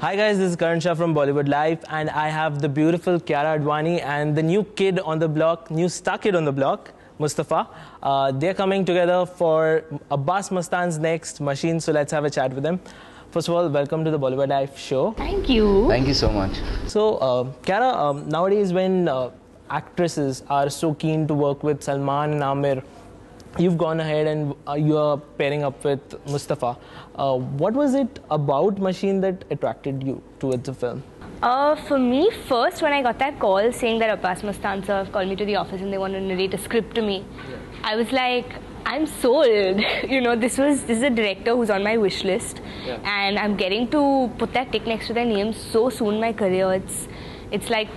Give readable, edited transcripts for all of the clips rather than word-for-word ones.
Hi guys, this is Karan Shah from Bollywood Live, and I have the beautiful Kiara Advani and the new kid on the block, new star kid on the block, Mustafa. They're coming together for Abbas-Mustan's next Machine, so let's have a chat with them. First of all, welcome to the Bollywood Live show. Thank you. Thank you so much. So, Kiara, nowadays when actresses are so keen to work with Salman and Amir, you've gone ahead and you are pairing up with Mustafa. What was it about Machine that attracted you towards the film? For me, first when I got that call saying that Abbas-Mustan sir called me to the office and they want to narrate a script to me, I was like, I'm sold. You know, this is a director who's on my wish list, and I'm getting to put that tick next to their name so soon in my career. It's like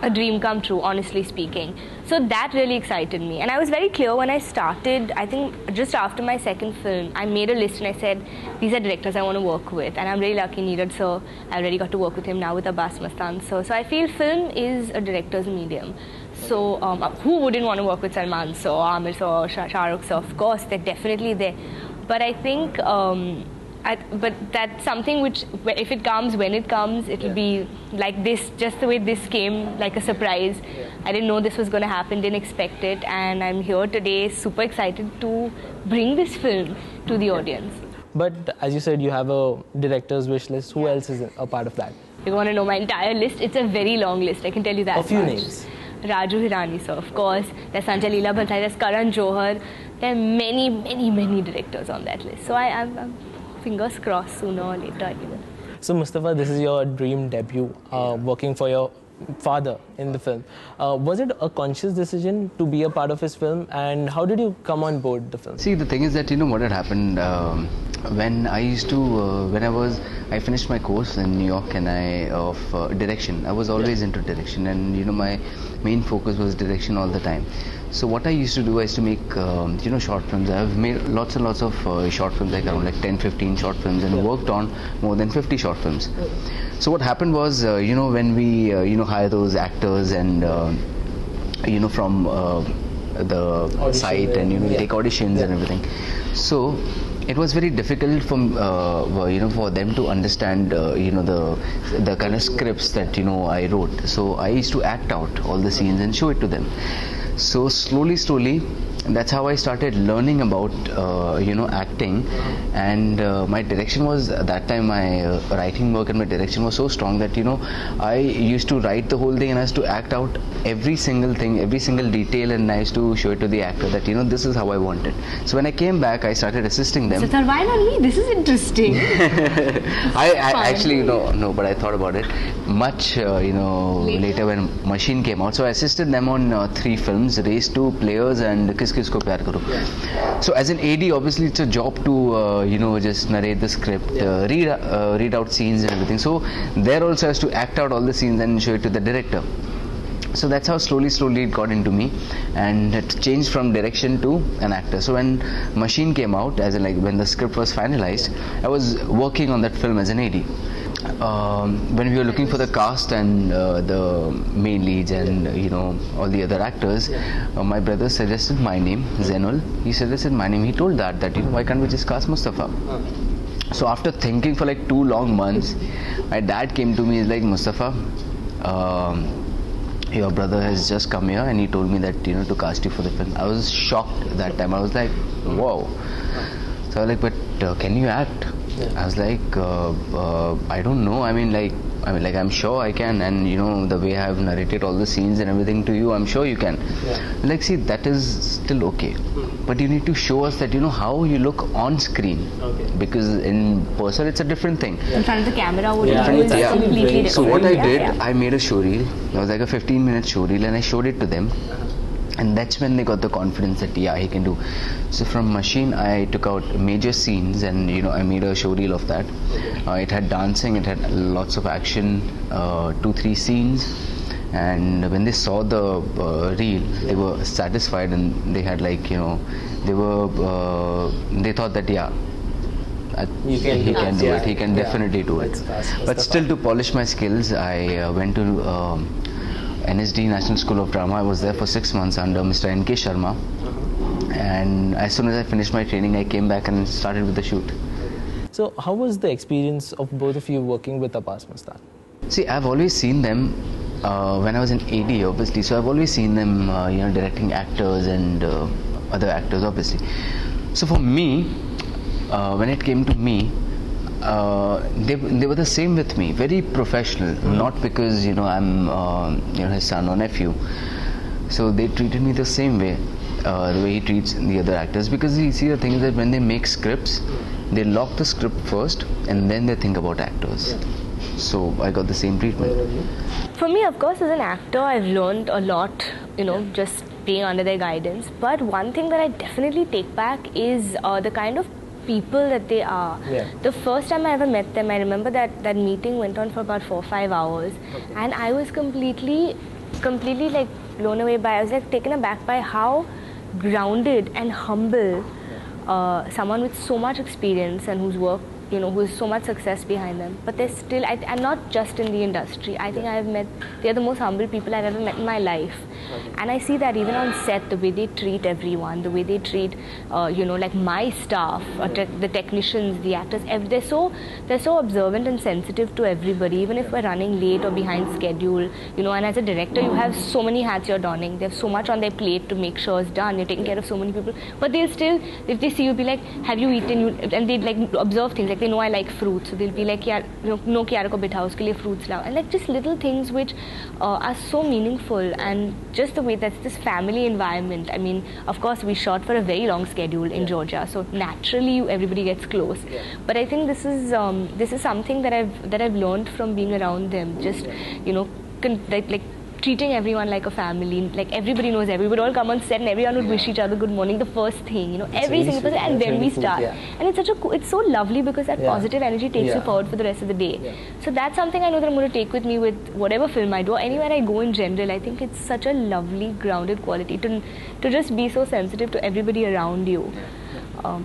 a dream come true, honestly speaking. So that really excited me. And I was very clear when I started, I think just after my second film, I made a list and I said, these are directors I want to work with. And I'm really lucky, Neeraj sir, I already got to work with him now with Abbas-Mustan sir. So I feel film is a director's medium. So who wouldn't want to work with Salman sir, Amir sir, or Shah Rukh sir? Of course, they're definitely there. But I think but that's something which, if it comes, when it comes, it'll be like this, just the way this came, like a surprise. I didn't know this was going to happen, didn't expect it, and I'm here today, super excited to bring this film to the audience. But as you said, you have a director's wish list. Who else is a part of that? You want to know my entire list? It's a very long list, I can tell you that. A few much. names. Raju Hirani sir, of course. There's Sanjay Leela Bhansali, there's Karan Johar. There are many, many, many directors on that list. So I'm fingers crossed, sooner or later. So Mustafa, this is your dream debut, working for your father in the film. Was it a conscious decision to be a part of his film, and how did you come on board the film? See, the thing is that, you know, what had happened when I used to, I finished my course in New York and of direction. I was always into direction, and, you know, my main focus was direction all the time. So what I used to do, I used to make, you know, short films. I've made lots and lots of short films, like around 10-15 short films, and worked on more than 50 short films. So what happened was, you know, when we, you know, hire those actors and, you know, from the site, and, you know, take auditions and everything. So it was very difficult for you know, for them to understand you know, the kind of scripts that, you know, I wrote. So I used to act out all the scenes and show it to them. So slowly, that's how I started learning about you know, acting. And my direction was, at that time, my writing work and my direction was so strong that, you know, I used to write the whole thing and I used to act out every single thing, every single detail, and I used to show it to the actor that, you know, this is how I want it. So when I came back, I started assisting them. So sir, why not me? This is interesting. I actually no, but I thought about it much you know, later when Machine came out. So I assisted them on 3 films: Race 2, Players, and Kis Kis Ko Pyar Karo. So as an AD, obviously it's a job to you know, just narrate the script, read out scenes and everything. So there also has to act out all the scenes and show it to the director. So that's how slowly it got into me, and it changed from direction to an actor. So when Machine came out, as in, like, when the script was finalized, I was working on that film as an AD. When we were looking for the cast and the main leads and, you know, all the other actors, my brother suggested my name, Zainul. He suggested my name. He told that, you know, why can't we just cast Mustafa? So after thinking for like 2 long months, my dad came to me, he's like, Mustafa, your brother has just come here and he told me that, you know, to cast you for the film. I was shocked that time. I was like, whoa. So I was like, but can you act? I was like, I don't know. I mean, I'm sure I can, and, you know, the way I've narrated all the scenes and everything to you, I'm sure you can. Like, see, that is still okay, but you need to show us that, you know, how you look on screen, because in person it's a different thing. In front of the camera, what you do is completely different. So what I did, I made a showreel. It was like a 15-minute showreel, and I showed it to them. And that's when they got the confidence that, yeah, he can do. So from Machine, I took out major scenes, and, you know, I made a showreel of that. It had dancing, it had lots of action, 2-3 scenes. And when they saw the reel, they were satisfied, and they had, like, you know, they thought that, yeah, he can do it. He can definitely do it. But still, to polish my skills, I went to NSD, National School of Drama. I was there for 6 months under Mr. N.K. Sharma. And as soon as I finished my training, I came back and started with the shoot. So how was the experience of both of you working with Abbas-Mustan? See, I've always seen them when I was in AD, obviously. So I've always seen them, directing actors and other actors, obviously. So for me, when it came to me, they were the same with me, very professional. Not because I'm his son or nephew. So they treated me the same way, the way he treats the other actors. Because you see, the thing is that when they make scripts, they lock the script first and then they think about actors. So I got the same treatment. For me, of course, as an actor, I've learned a lot, just being under their guidance. But one thing that I definitely take back is the kind of people that they are. The first time I ever met them, I remember that meeting went on for about 4 or 5 hours, and I was completely like blown away by. I was like taken aback by how grounded and humble someone with so much experience and whose work, who's so much success behind them. But they're still, I'm not just in the industry. I think they're the most humble people I've ever met in my life. And I see that even on set, the way they treat everyone, the way they treat, like my staff, the technicians, the actors, they're so observant and sensitive to everybody, even if we're running late or behind schedule, and as a director, you have so many hats you're donning. They have so much on their plate to make sure it's done. You're taking care of so many people. But they'll still, if they see you, be like, have you eaten? And they'd like observe things, like they know I like fruits, so they'll be like, no, Kiara ko bitha, uske liye fruits lao. And like just little things which are so meaningful, and just the way that's this family environment. I mean, of course, we shot for a very long schedule in Georgia, so naturally everybody gets close. But I think this is something that I've learned from being around them. Just like treating everyone like a family, like everybody knows everybody. Would all come on set and everyone would wish each other good morning the first thing, every single person, and then we start. And it's so lovely because that positive energy takes you forward for the rest of the day. So that's something I know that I'm going to take with me with whatever film I do, or anywhere I go in general. I think it's such a lovely, grounded quality to just be so sensitive to everybody around you.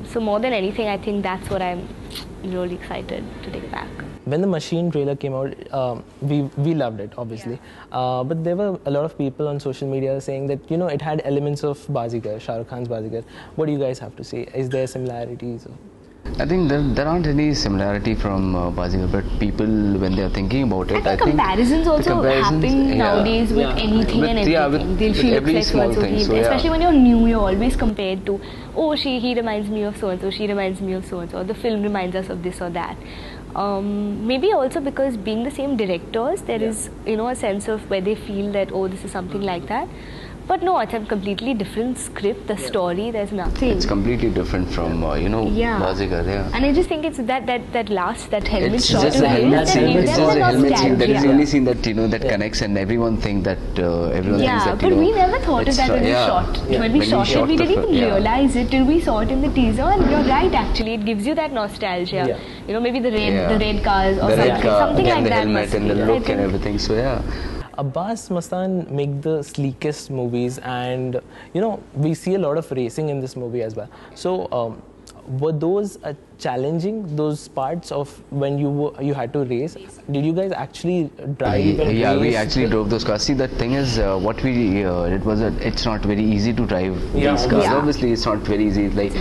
So more than anything, I think that's what I'm really excited to take back. When the Machine trailer came out, we loved it, obviously. But there were a lot of people on social media saying that, it had elements of Baazigar, Shah Rukh Khan's Baazigar. What do you guys have to say? Is there similarities? I think there aren't any similarity from Baazigar, but people, when they're thinking about it, I think comparisons also happen nowadays with anything and everything. They'll feel every it's like small thing. So, especially when you're new, you're always compared to, oh, he reminds me of so-and-so, she reminds me of so-and-so, or the film reminds us of this or that. Maybe also because being the same directors, there is, a sense of where they feel that, oh, this is something like that. But no, it's a completely different script, the story, there's nothing. It's completely different from, Baazigar, And I just think it's that helmet it's shot. Just a helmet scene. It's just a helmet scene. That is the only scene that, that connects, and everyone thinks that, everyone thinks that, but we never thought of that when we shot. When we shot it, we didn't even realize it till we saw it in the teaser. And you're right, actually, it gives you that nostalgia. Maybe the red cars or something like that. The helmet and the look and everything, so Abbas-Mustan make the sleekest movies, and we see a lot of racing in this movie as well. So were those challenging, those parts of when you had to race? Did you guys actually drive? We actually drove those cars. See, the thing is, what we did was that it's not very easy to drive these cars. Obviously, it's not very easy. Like,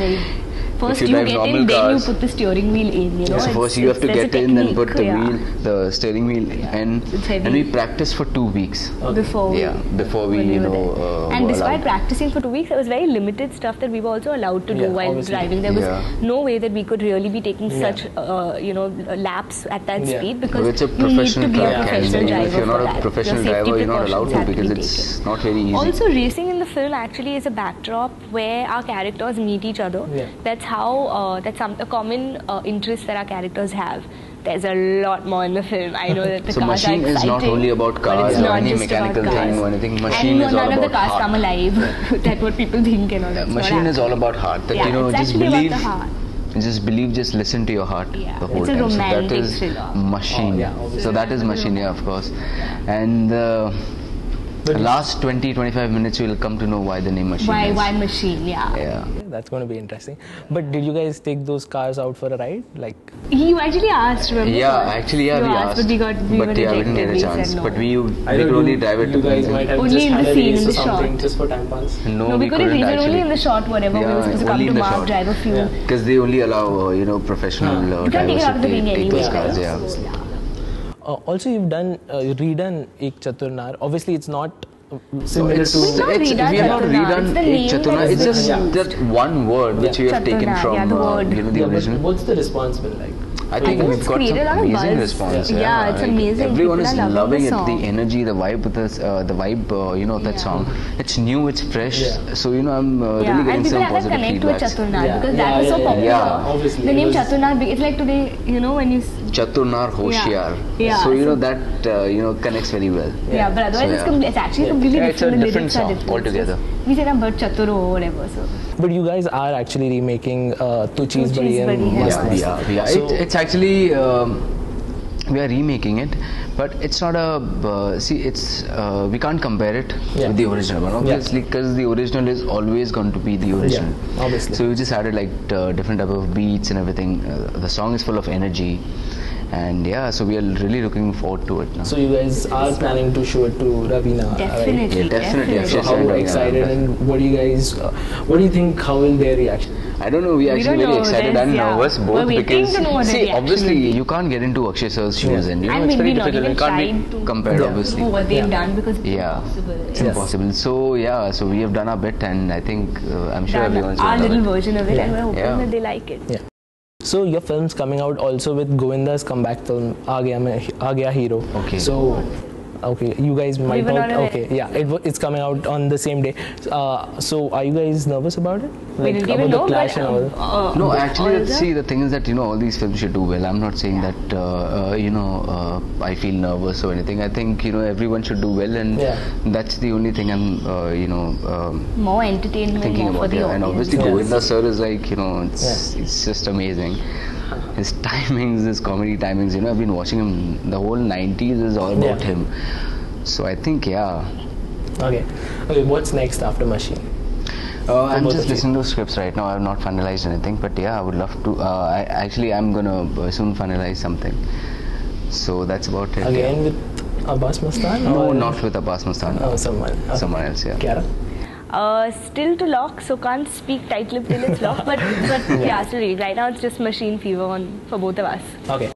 first you get in, then you put the steering wheel in. So first you have to get in and put the steering wheel in, and we practiced for 2 weeks before we and despite practicing for 2 weeks, there was very limited stuff that we were also allowed to do while driving. There was no way that we could really be taking such laps at that speed, because it's a professional track, and if you're not a professional driver, you're not allowed to, because it's not very easy. Also, racing in the film actually is a backdrop where our characters meet each other. That's how a common interest that our characters have. There's a lot more in the film. I know that the cars Machine are exciting, is not only about cars or any mechanical thing or anything. Machine is all about heart. None of the cars come alive. That's what people think and all that. Machine is all about heart. That just believe, just listen to your heart the whole time. So that is Machine. So that is Machine, of course. And The last 20-25 minutes you will come to know why the name Machine is. Why Machine? Yeah. Yeah. That's going to be interesting. But did you guys take those cars out for a ride? Like, You actually asked, remember? Yeah, actually, yeah, You we asked. But we were we rejected. didn't get a We chance. said no. But we I could know only drive it to you guys might have Only just in had the a scene, race in or the something shot. just for time pass. No, we couldn't. We were actually. only in the shot, whatever. We were supposed to come only to in the Mark, shot. drive a few. Yeah. Because they only allow, professional You can't take drivers it out of the to ring take anyway. those cars. Yeah. Yeah. So, yeah. Also, you've redone Ek Chaturnar. Obviously, it's not similar It's, to. We've not it's, redone we have not Chaturnar. redone It's the Ek name Chaturnar. that It's is just that one word which we have taken Chaturnar, from yeah, the word. the Yeah, but original. what's the response been like? I think think we've it's got some created a lot of amazing buzz. response. Yeah, it's amazing. Everyone People is are loving loving the it. song. The energy, the vibe, of that song. It's new, it's fresh. Yeah. So I'm really And getting people some have that positive connect with feedbacks. Chaturnar Yeah. because Yeah, that was so yeah, popular. yeah. Obviously, The it name was- Chaturnar, it's like today, when you. Chaturnar Hoshiar. Yeah. So So- that connects very well. Yeah, but otherwise So, it's, yeah. it's actually Yeah. completely Yeah, it's a different. The different lyrics are song different. altogether. We said about Chaturo or whatever. So. But you guys are actually remaking Tu Cheez Tu Badi Cheez and Badi, Mast Yeah, Mast. we are. So- It's actually we are remaking it, but it's not a it's we can't compare it Yeah. with the original one, obviously, because the original is always going to be the original. Yeah, obviously. So we just added like different type of beats and everything. The song is full of energy, and yeah, so we are really looking forward to it now. So you guys are planning to show it to Ravina, right? Definitely. Yeah, definitely. So Yes, how and Ravina, excited yes. and what do you guys, what do you think? How will their reaction? I don't know. We're We actually don't very know. excited There's- and yeah. nervous We're both waiting because to know what the see, reaction obviously will be. you can't get into Akshay sir's shoes, Yeah. and And it's maybe very not difficult. even It can't tried be to compared, Yeah. obviously. Do what they've Yeah. done because it's Yeah. impossible. It's Yes. impossible. So yeah, so we have done our bit, and I think I'm sure Done everyone's our gonna little love it. version of it, Yeah. and we're hoping Yeah. that they like it. Yeah. So your film's coming out also with Govinda's comeback film, Aa Gaya Hero. Okay. So, okay, you guys might were not. not aware. Okay, yeah, it's coming out on the same day. So are you guys nervous about it? We didn't about even the know, clash but, and all? No, all actually, the- see, the thing is that all these films should do well. I'm not saying that I feel nervous or anything. I think everyone should do well, and Yeah. that's the only thing I'm More entertainment, thinking more for about. the Yeah. And audience. obviously, Yeah. Govinda sir is like it's just amazing. His timings, his comedy timings. I've been watching him. The whole 90s is all about Yeah. him. So I think Okay. Okay, what's next after Machine? I'm both just of you. listening to scripts right now. I have not finalized anything, but yeah, I would love to. I'm gonna soon finalize something. So that's about it. Again with Abbas-Mustan? No, or- not with Abbas-Mustan. Oh, someone. Okay. Someone else, yeah. Kiara? Still to lock, so can't speak tight-lipped till it's locked. But yeah, still right now it's just machine fever for both of us. Okay.